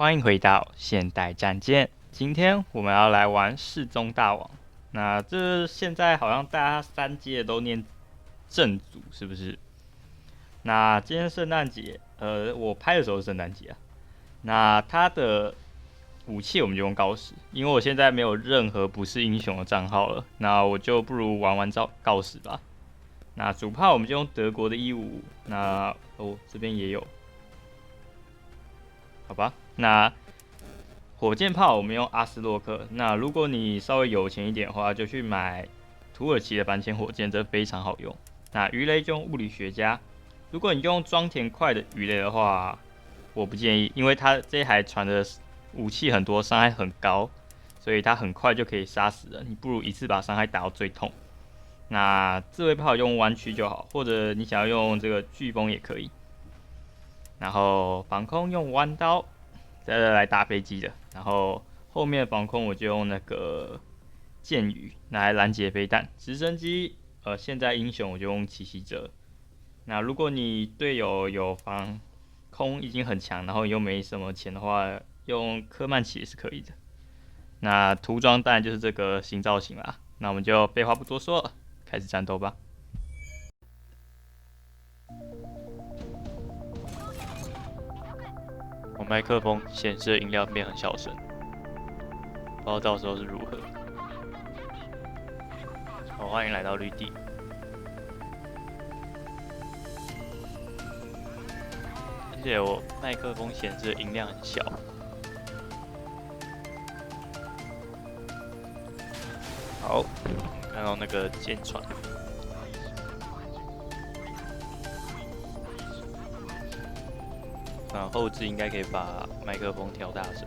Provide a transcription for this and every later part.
欢迎回到现代战舰。今天我们要来玩世宗大王。那这现在好像大家3阶都念正祖，是不是？那今天圣诞节，我拍的时候是圣诞节啊。那他的武器我们就用锆石，因为我现在没有任何不是英雄的账号了，那我就不如玩锆石吧。那主炮我们就用德国的155，那这边也有，好吧？那火箭炮我们用阿斯洛克。那如果你稍微有钱一点的话，就去买土耳其的反潜火箭，这非常好用。那鱼雷就用物理学家。如果你用装填块的鱼雷的话，我不建议，因为它这一台船的武器很多，伤害很高，所以它很快就可以杀死人。你不如一次把伤害打到最痛。那自卫炮用弯曲就好，或者你想要用这个飓风也可以。然后防空用弯刀，再来打飞机的。然后后面防空我就用那个箭雨来拦截飞弹。直升机，现在英雄我就用奇袭者。那如果你队友有防空已经很强，然后又没什么钱的话，用科曼奇也是可以的。那涂装当然就是这个新造型啦。那我们就废话不多说了，开始战斗吧。我麦克风显示的音量变很小声，不知道到时候是如何。好，欢迎来到绿地。而且我麦克风显示的音量很小。好，看到那个舰船。那后置应该可以把麦克风调大声。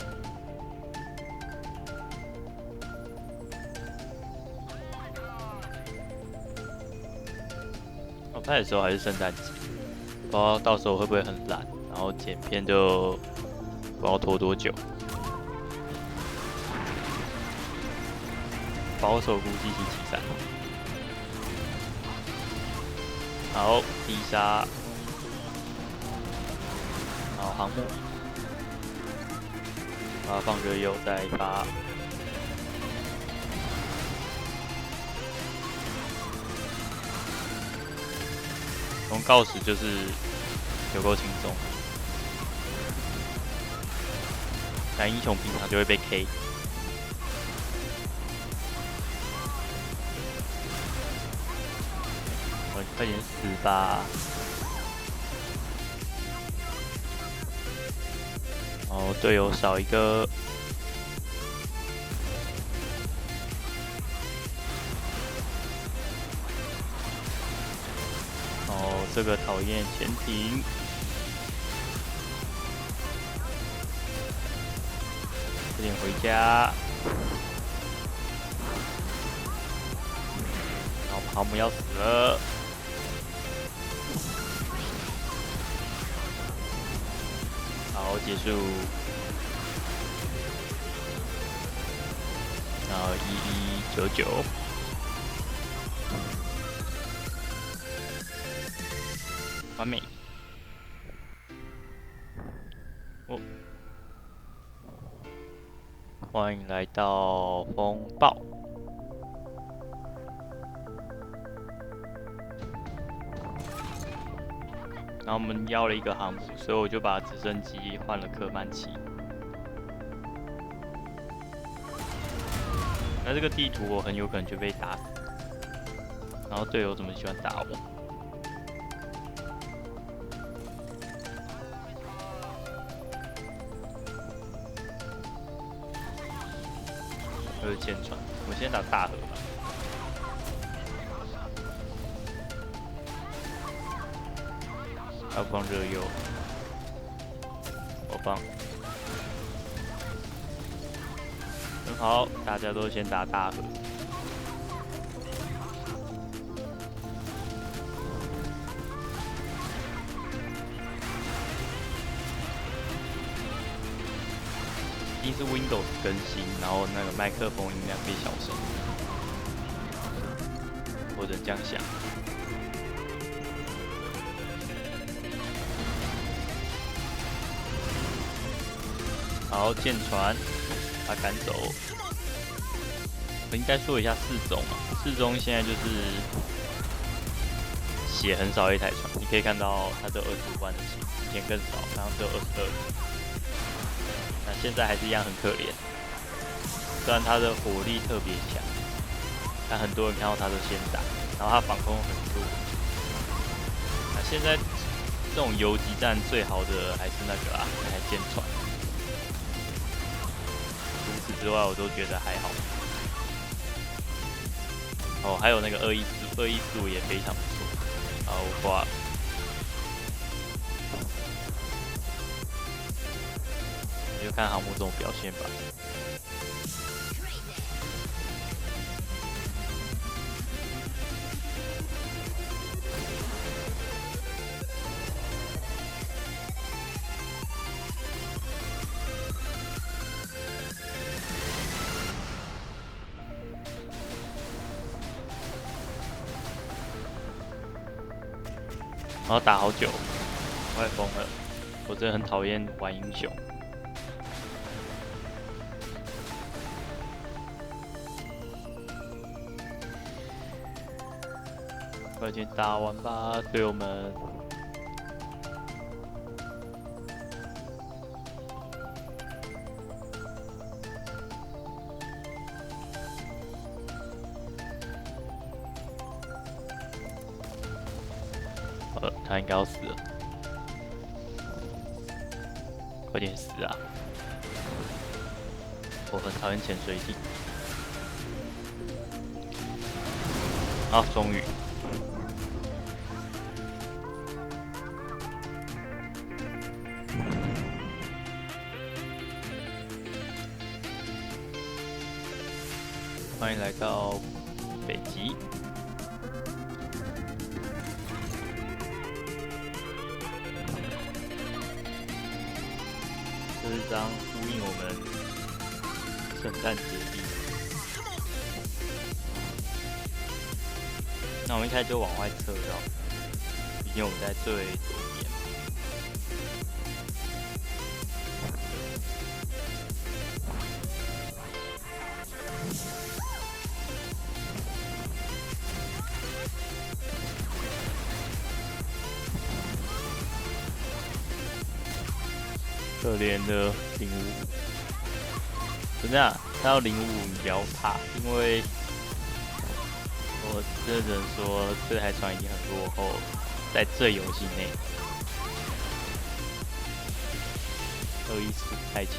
我拍的时候还是圣诞节，不知道到时候会不会很懒，然后剪片就不知道拖多久。保守估计星期3。好，第杀。好，航母，把它放热油，再发。从锆石就是有够轻松，但英雄平常就会被 K。我快点死吧！哦，队友少一个。哦，这个讨厌潜艇。快点回家。然后航母要死了。好，结束。然后1199，完美。哦，欢迎来到风暴。然后我们要了一个航母，所以我就把直升机换了科曼奇。那这个地图我很有可能就被打死，然后队友怎么喜欢打我？这是舰船，我先打大河吧。要放热油，我放。很好，大家都先打大河。一定是 Windows 更新，然后那个麦克风音量变小声，或者这样想。好，舰船，把它赶走。我应该说一下四中啊，四中现在就是血很少一台船，你可以看到它只有25万的血，以前更少，好像只有22。那现在还是一样很可怜，虽然它的火力特别强，但很多人看到它都先打，然后它防空很弱。那现在这种游击战最好的还是那个啊，那台舰船。除此之外，我都觉得还好。哦，还有那个2145也非常不错。好，我挂了。你就看航母这种表现吧。然后打好久，快疯了！我真的很讨厌玩英雄。快点打完吧，队友们！他应该要死了，快点死啊！我很讨厌潜水艇。啊，终于！欢迎来到北极。这是张呼应我们圣诞节历。那我们一开始就往外撤绕，毕竟我们在最左边。可怜的055，真的啊，他要055你不要怕，因为我真的只能说这台船已经很落后，在这游戏内215太强，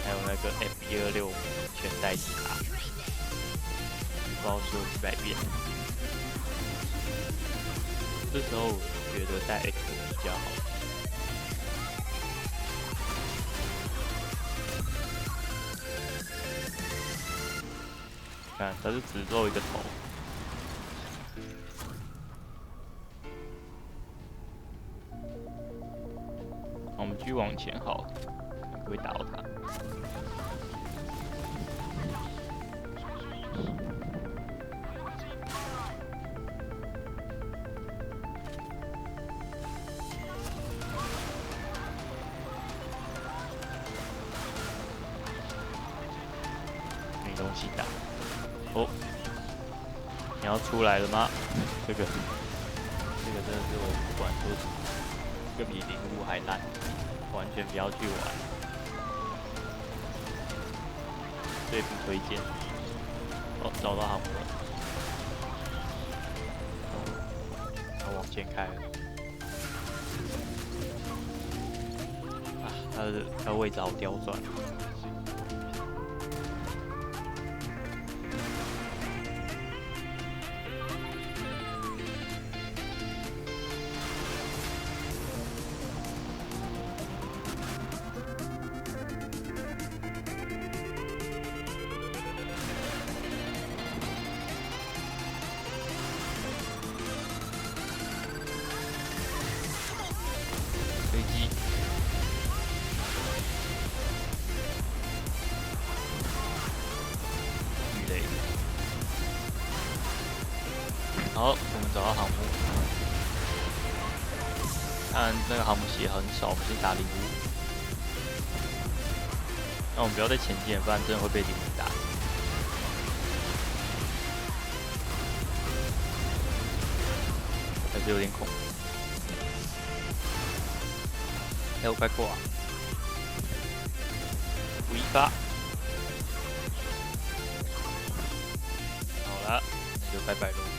还有那个 F126全代替他，不知道说几百遍。这时候我觉得带 X 比较好。看，他就只露一个头。好，我们继续往前好了，不会打到他。没东西打。哦，你要出来了吗？这个真的是我不管说什么，这个比055还烂，完全不要去玩，最不推荐。哦，找到航母了，它往前开了。啊，它的位置好刁钻。飞机，鱼雷。好，我们找到航母。看那个航母血很少，我们先打055。那我们不要再前进了，不然真的会被灵打。还是有点恐怖。哎，我快过啊！518。好了，那就拜拜喽。